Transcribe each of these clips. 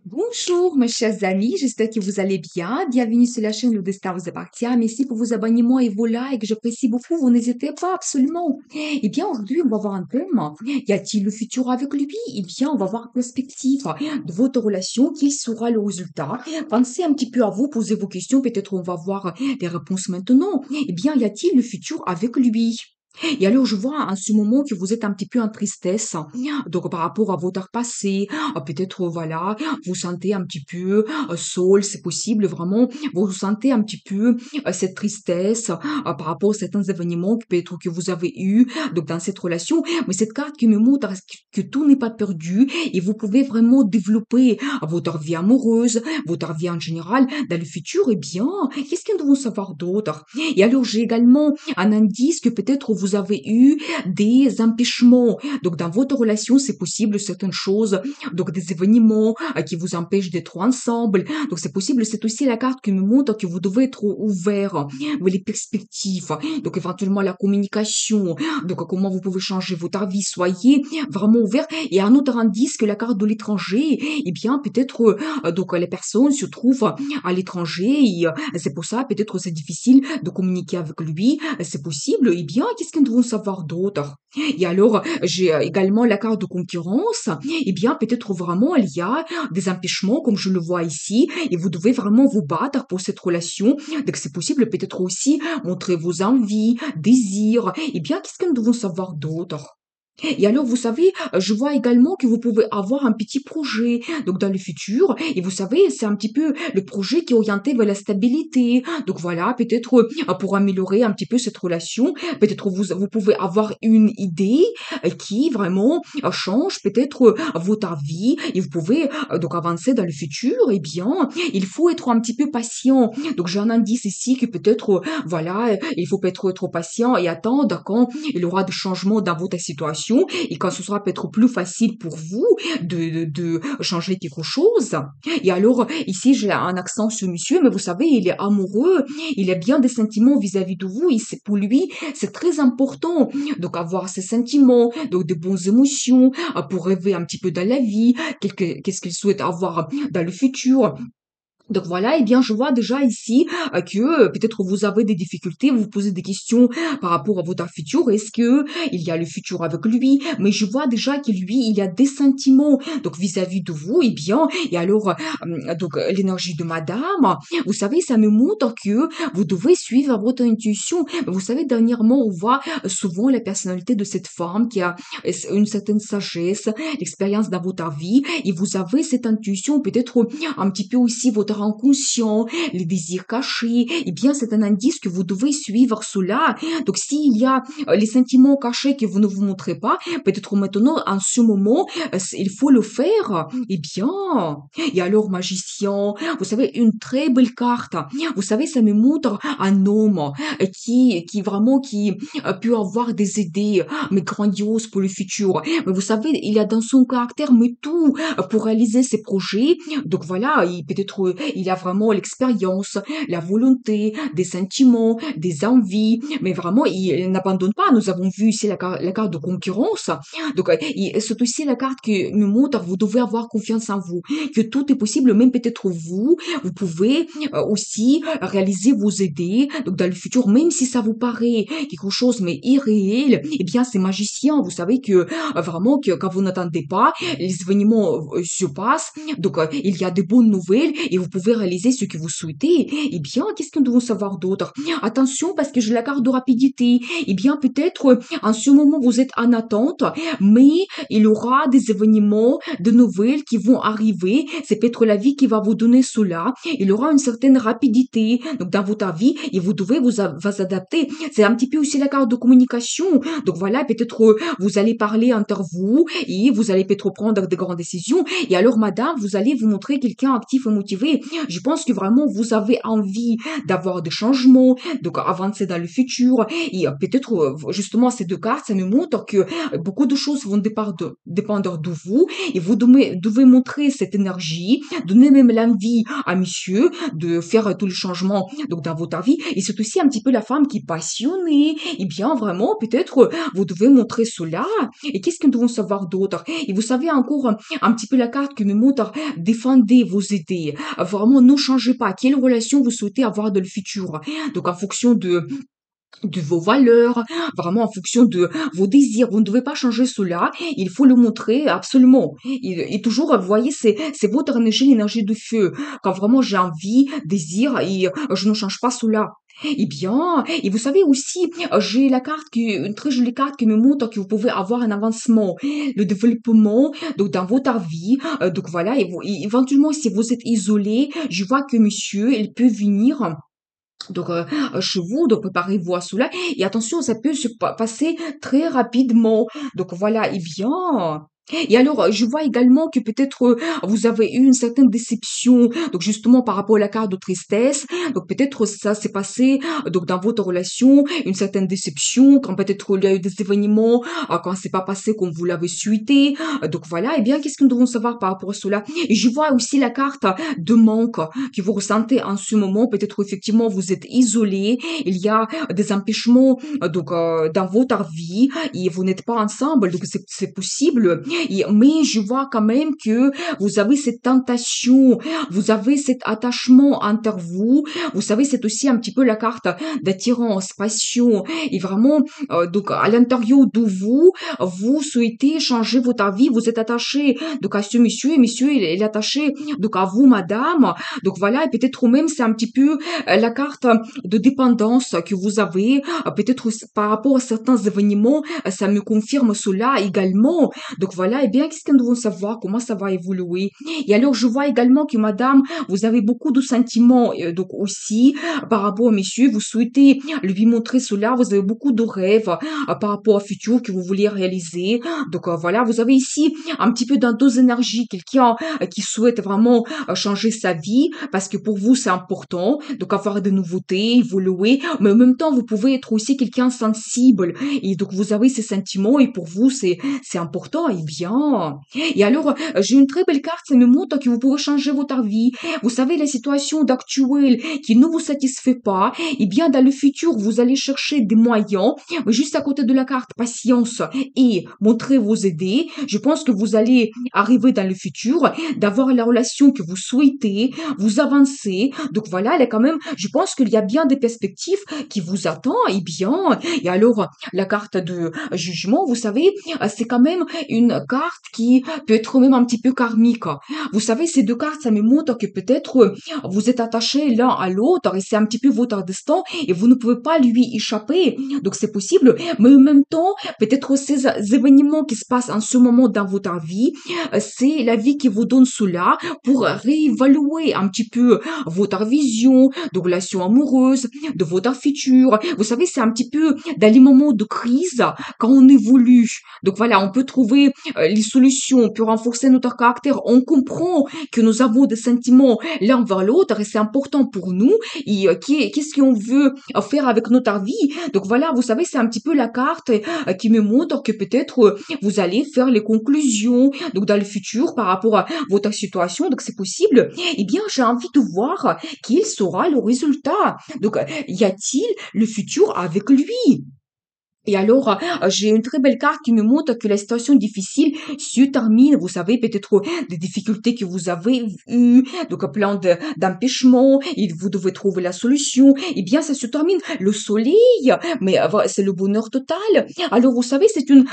Bonjour, mes chers amis, j'espère que vous allez bien. Bienvenue sur la chaîne Le Destin vous appartient. Merci pour vos abonnements et vos likes, j'apprécie beaucoup, vous n'hésitez pas, absolument. Eh bien, aujourd'hui, on va voir un thème. Y a-t-il le futur avec lui? Eh bien, on va voir la perspective de votre relation, quel sera le résultat. Pensez un petit peu à vous, posez vos questions, peut-être on va voir les réponses maintenant. Eh bien, y a-t-il le futur avec lui? Et alors, je vois en ce moment que vous êtes un petit peu en tristesse. Donc, par rapport à votre passé, peut-être, voilà, vous sentez un petit peu seul, c'est possible, vraiment, vous sentez un petit peu cette tristesse par rapport à certains événements que peut-être que vous avez eu donc dans cette relation. Mais cette carte qui me montre que tout n'est pas perdu et vous pouvez vraiment développer votre vie amoureuse, votre vie en général dans le futur. Eh bien, qu'est-ce que nous devons savoir d'autre? Et alors, j'ai également un indice que peut-être vous avez eu des empêchements. Donc, dans votre relation, c'est possible certaines choses, donc des événements qui vous empêchent d'être ensemble. Donc, c'est possible, c'est aussi la carte qui me montre que vous devez être ouvert avec les perspectives. Donc, éventuellement, la communication. Donc, comment vous pouvez changer votre vie. Soyez vraiment ouvert. Et un autre indice que la carte de l'étranger, eh bien, peut-être, donc, les personnes se trouvent à l'étranger et c'est pour ça, peut-être, c'est difficile de communiquer avec lui. C'est possible. Eh bien, qu'est-ce que nous devons savoir d'autre? Et alors, j'ai également la carte de concurrence. Eh bien, peut-être vraiment, il y a des empêchements, comme je le vois ici, et vous devez vraiment vous battre pour cette relation. Donc, c'est possible, peut-être aussi montrer vos envies, désirs. Eh bien, qu'est-ce que nous devons savoir d'autre? Et alors, vous savez, je vois également que vous pouvez avoir un petit projet, donc dans le futur. Et vous savez, c'est un petit peu le projet qui est orienté vers la stabilité. Donc voilà, peut-être pour améliorer un petit peu cette relation, peut-être vous pouvez avoir une idée qui vraiment change peut-être votre vie et vous pouvez donc avancer dans le futur. Eh bien, il faut être un petit peu patient. Donc j'ai un indice ici que peut-être, voilà, il faut peut-être être patient et attendre quand il y aura des changements dans votre situation et quand ce sera peut-être plus facile pour vous de changer quelque chose. Et alors, ici, j'ai un accent sur monsieur, mais vous savez, il est amoureux, il a bien des sentiments vis-à-vis de vous et c'est pour lui, c'est très important. Donc, avoir ces sentiments, donc de bonnes émotions, pour rêver un petit peu dans la vie, qu'est-ce qu'il souhaite avoir dans le futur. Donc voilà, eh bien, je vois déjà ici que peut-être vous avez des difficultés, vous vous posez des questions par rapport à votre futur. Est-ce que il y a le futur avec lui? Mais je vois déjà que lui, il a des sentiments donc vis-à-vis de vous. Eh bien, et alors donc l'énergie de Madame, vous savez, ça me montre que vous devez suivre votre intuition. Vous savez, dernièrement, on voit souvent la personnalité de cette femme qui a une certaine sagesse, l'expérience dans votre vie, et vous avez cette intuition peut-être un petit peu aussi votre inconscient, les désirs cachés, eh bien, c'est un indice que vous devez suivre cela. Donc, s'il y a les sentiments cachés que vous ne vous montrez pas, peut-être maintenant, en ce moment, il faut le faire. Eh bien, et alors, magicien, vous savez, une très belle carte. Vous savez, ça me montre un homme qui vraiment, qui peut avoir des idées, mais grandioses pour le futur. Mais vous savez, il a dans son caractère, mais tout pour réaliser ses projets. Donc voilà, peut-être il a vraiment l'expérience, la volonté, des sentiments, des envies, mais vraiment il n'abandonne pas. Nous avons vu ici la carte de concurrence. Donc c'est aussi la carte qui nous montre vous devez avoir confiance en vous, que tout est possible, même peut-être vous pouvez aussi réaliser vos idées. Donc dans le futur, même si ça vous paraît quelque chose mais irréel, eh bien c'est magicien. Vous savez que vraiment que quand vous n'attendez pas, les événements se passent, donc il y a de bonnes nouvelles et vous pouvez réaliser ce que vous souhaitez. Eh bien, qu'est-ce que nous devons savoir d'autre? Attention, parce que j'ai la carte de rapidité. Eh bien, peut-être en ce moment vous êtes en attente, mais il y aura des événements, de nouvelles qui vont arriver. C'est peut-être la vie qui va vous donner cela. Il y aura une certaine rapidité donc dans votre vie et vous devez vous adapter. C'est un petit peu aussi la carte de communication. Donc voilà, peut-être vous allez parler entre vous et vous allez peut-être prendre de grandes décisions. Et alors, madame, vous allez vous montrer quelqu'un actif et motivé. Je pense que vraiment vous avez envie d'avoir des changements, donc avancer dans le futur. Et peut-être, justement, ces deux cartes, ça nous montre que beaucoup de choses vont dépendre de vous et vous devez montrer cette énergie, donner même l'envie à monsieur de faire tous les changements donc dans votre vie. Et c'est aussi un petit peu la femme qui est passionnée. Et bien, vraiment, peut-être, vous devez montrer cela. Et qu'est-ce que nous devons savoir d'autre? Et vous savez encore un petit peu la carte qui me montre défendez vos idées. Vraiment, ne changez pas. Quelle relation vous souhaitez avoir dans le futur? Donc, en fonction de vos valeurs, vraiment en fonction de vos désirs. Vous ne devez pas changer cela. Il faut le montrer absolument. Et toujours, vous voyez, c'est votre énergie, l'énergie de feu. Quand vraiment j'ai envie, désir, et je ne change pas cela. Eh bien, et vous savez aussi, j'ai une très jolie carte qui me montre que vous pouvez avoir un avancement, le développement, donc dans votre vie. Donc voilà, et éventuellement, si vous êtes isolé, je vois que monsieur, il peut venir donc, chez vous, donc préparez-vous à cela et attention, ça peut se passer très rapidement. Donc voilà, et bien. Et alors, je vois également que peut-être vous avez eu une certaine déception, donc justement par rapport à la carte de tristesse. Donc peut-être ça s'est passé donc dans votre relation, une certaine déception, quand peut-être il y a eu des événements, quand c'est pas passé comme vous l'avez souhaité. Donc voilà, et bien qu'est-ce que nous devons savoir par rapport à cela? Et je vois aussi la carte de manque que vous ressentez en ce moment. Peut-être effectivement vous êtes isolé, il y a des empêchements donc dans votre vie et vous n'êtes pas ensemble, donc c'est possible. Mais je vois quand même que vous avez cette tentation, vous avez cet attachement entre vous. Vous savez, c'est aussi un petit peu la carte d'attirance, passion et vraiment donc à l'intérieur de vous, vous souhaitez changer votre vie, vous êtes attaché donc à ce monsieur et monsieur il est attaché donc à vous madame. Donc voilà, et peut-être même c'est un petit peu la carte de dépendance que vous avez, peut-être par rapport à certains événements, ça me confirme cela également. Donc voilà, et bien qu'est-ce que nous devons savoir, comment ça va évoluer. Et alors je vois également que madame, vous avez beaucoup de sentiments, donc aussi par rapport au monsieur, vous souhaitez lui montrer cela, vous avez beaucoup de rêves par rapport au futur que vous voulez réaliser. Donc voilà, vous avez ici un petit peu dans deux énergies, quelqu'un qui souhaite vraiment changer sa vie parce que pour vous c'est important donc avoir des nouveautés, évoluer, mais en même temps vous pouvez être aussi quelqu'un sensible et donc vous avez ces sentiments et pour vous c'est important et bien. Et alors j'ai une très belle carte, ça me montre que vous pouvez changer votre vie. Vous savez la situation actuelle qui ne vous satisfait pas, et bien dans le futur vous allez chercher des moyens, mais juste à côté de la carte patience et montrer vos idées, je pense que vous allez arriver dans le futur d'avoir la relation que vous souhaitez, vous avancez. Donc voilà, elle est quand même, je pense qu'il y a bien des perspectives qui vous attendent, et bien. Et alors, la carte de jugement, vous savez, c'est quand même une carte qui peut être même un petit peu karmique. Vous savez, ces deux cartes, ça me montre que peut-être vous êtes attachés l'un à l'autre et c'est un petit peu votre destin et vous ne pouvez pas lui échapper. Donc c'est possible, mais en même temps, peut-être ces événements qui se passent en ce moment dans votre vie, c'est la vie qui vous donne cela pour réévaluer un petit peu votre vision de relation amoureuse, de votre futur. Vous savez, c'est un petit peu dans les moments de crise quand on évolue. Donc voilà, on peut trouver les solutions, on peut renforcer notre caractère. On comprend que nous avons des sentiments l'un vers l'autre et c'est important pour nous. Et qu'est-ce qu'on veut faire avec notre vie? Donc voilà, vous savez, c'est un petit peu la carte qui me montre que peut-être vous allez faire les conclusions donc dans le futur par rapport à votre situation, donc c'est possible. Eh bien, j'ai envie de voir quel sera le résultat. Donc, y a-t-il le futur avec lui? Et alors, j'ai une très belle carte qui me montre que la situation difficile se termine. Vous savez, peut-être des difficultés que vous avez eues, donc plein d'empêchements, et vous devez trouver la solution. Eh bien, ça se termine. Le soleil, mais c'est le bonheur total. Alors, vous savez, c'est une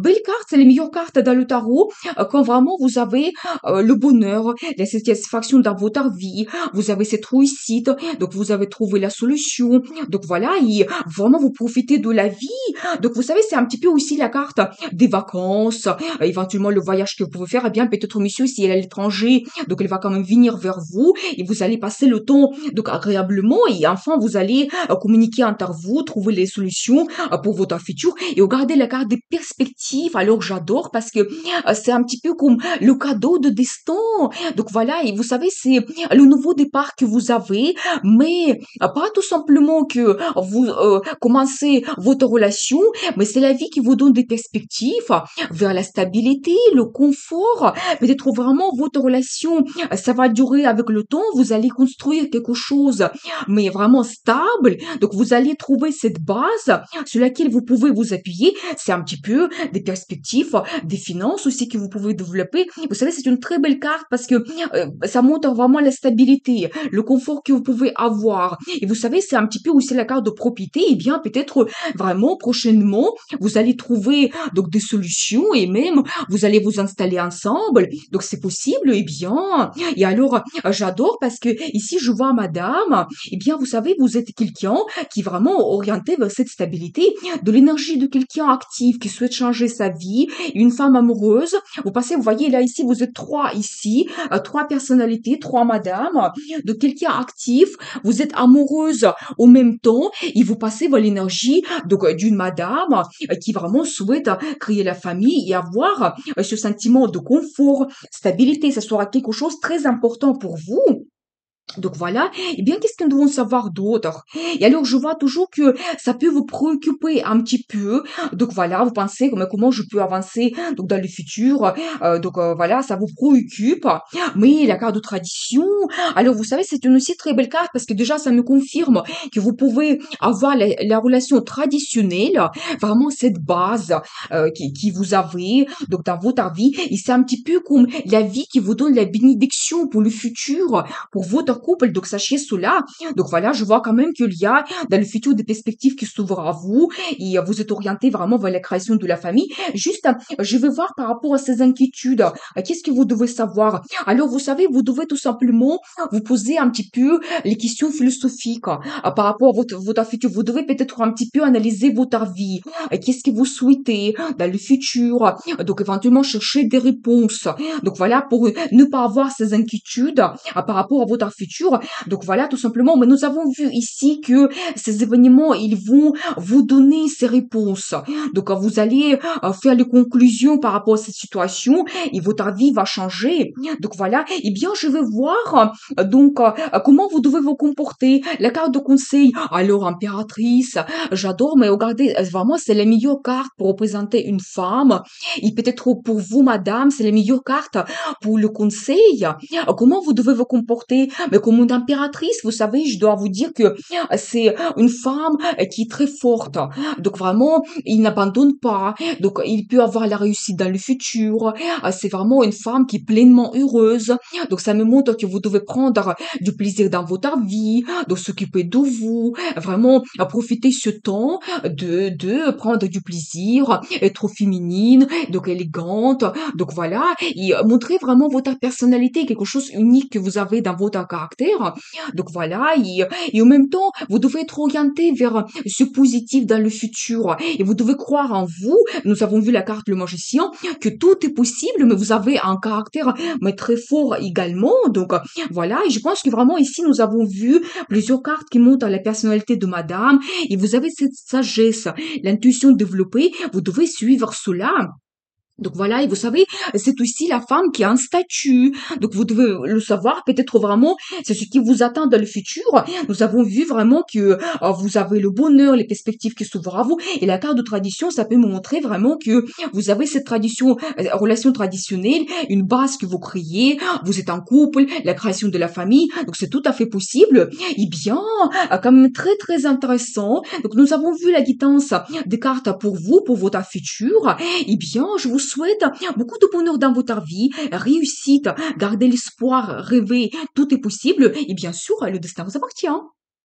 belle carte, c'est les meilleures cartes dans le tarot, quand vraiment vous avez le bonheur, la satisfaction dans votre vie, vous avez cette réussite, donc vous avez trouvé la solution. Donc voilà, et vraiment vous profitez de la vie Donc, vous savez, c'est un petit peu aussi la carte des vacances, éventuellement le voyage que vous pouvez faire. Eh bien, peut-être monsieur, si elle est à l'étranger, donc elle va quand même venir vers vous et vous allez passer le temps donc agréablement et enfin vous allez communiquer entre vous, trouver les solutions pour votre futur et regarder la carte des perspectives. Alors j'adore parce que c'est un petit peu comme le cadeau de destin. Donc voilà, et vous savez, c'est le nouveau départ que vous avez, mais pas tout simplement que vous commencez votre relation, mais c'est la vie qui vous donne des perspectives vers la stabilité, le confort, peut-être vraiment votre relation, ça va durer avec le temps, vous allez construire quelque chose, mais vraiment stable. Donc, vous allez trouver cette base sur laquelle vous pouvez vous appuyer. C'est un petit peu des perspectives, des finances aussi que vous pouvez développer. Vous savez, c'est une très belle carte parce que ça montre vraiment la stabilité, le confort que vous pouvez avoir. Et vous savez, c'est un petit peu aussi la carte de propriété. Et bien, peut-être vraiment prochainement, vous allez trouver donc des solutions et même vous allez vous installer ensemble. Donc, c'est possible. Eh bien, et alors, j'adore parce que ici, je vois madame, eh bien, vous savez, vous êtes quelqu'un qui est vraiment orienté vers cette stabilité, de l'énergie de quelqu'un actif qui souhaite changer sa vie, une femme amoureuse. Vous passez, vous voyez, là, ici, vous êtes trois ici, trois personnalités, trois madames, de quelqu'un actif. Vous êtes amoureuse au même temps et vous passez vers l'énergie donc d'une madame qui vraiment souhaite créer la famille et avoir ce sentiment de confort, stabilité. Ça sera quelque chose de très important pour vous. Donc voilà, eh bien, qu'est-ce que nous devons savoir d'autre? Et alors, je vois toujours que ça peut vous préoccuper un petit peu. Donc voilà, vous pensez comment je peux avancer donc dans le futur. Donc voilà, ça vous préoccupe. Mais la carte de tradition, alors vous savez, c'est une aussi très belle carte parce que déjà, ça me confirme que vous pouvez avoir la relation traditionnelle, vraiment cette base qui vous avez donc dans votre vie. Et c'est un petit peu comme la vie qui vous donne la bénédiction pour le futur pour votre couple. Donc, sachez cela. Donc, voilà, je vois quand même qu'il y a dans le futur des perspectives qui s'ouvrent à vous et vous êtes orienté vraiment vers la création de la famille. Juste, je vais voir par rapport à ces inquiétudes. Qu'est-ce que vous devez savoir? Alors, vous savez, vous devez tout simplement vous poser un petit peu les questions philosophiques par rapport à votre futur. Vous devez peut-être un petit peu analyser votre vie. Qu'est-ce que vous souhaitez dans le futur? Donc, éventuellement, chercher des réponses. Donc, voilà, pour ne pas avoir ces inquiétudes par rapport à votre futur. Donc voilà, tout simplement. Mais nous avons vu ici que ces événements, ils vont vous donner ces réponses. Donc vous allez faire les conclusions par rapport à cette situation et votre vie va changer. Donc voilà. Eh bien, je vais voir donc comment vous devez vous comporter. La carte de conseil. Alors, impératrice, j'adore, mais regardez, vraiment, c'est la meilleure carte pour représenter une femme. Et peut-être pour vous, madame, c'est la meilleure carte pour le conseil. Comment vous devez vous comporter? Mais comme une impératrice, vous savez, je dois vous dire que c'est une femme qui est très forte. Donc vraiment, il n'abandonne pas. Donc il peut avoir la réussite dans le futur. C'est vraiment une femme qui est pleinement heureuse. Donc ça me montre que vous devez prendre du plaisir dans votre vie, de s'occuper de vous, vraiment profiter ce temps de prendre du plaisir, être féminine, donc élégante. Donc voilà, et montrer vraiment votre personnalité, quelque chose unique que vous avez dans votre caractère. Donc voilà, et en même temps, vous devez être orienté vers ce positif dans le futur. Et vous devez croire en vous. Nous avons vu la carte le magicien, que tout est possible, mais vous avez un caractère mais très fort également. Donc voilà, et je pense que vraiment ici, nous avons vu plusieurs cartes qui montrent la personnalité de madame. Et vous avez cette sagesse, l'intuition développée. Vous devez suivre cela. Donc voilà, et vous savez, c'est aussi la femme qui a un statut. Donc vous devez le savoir, peut-être vraiment, c'est ce qui vous attend dans le futur. Nous avons vu vraiment que vous avez le bonheur, les perspectives qui s'ouvrent à vous. Et la carte de tradition, ça peut me montrer vraiment que vous avez cette tradition, relation traditionnelle, une base que vous créez, vous êtes en couple, la création de la famille. Donc c'est tout à fait possible. Eh bien, quand même très très intéressant. Donc nous avons vu la guidance des cartes pour vous, pour votre futur. Eh bien, je vous souhaite beaucoup de bonheur dans votre vie, réussite, gardez l'espoir, rêver, tout est possible et bien sûr, le destin vous appartient.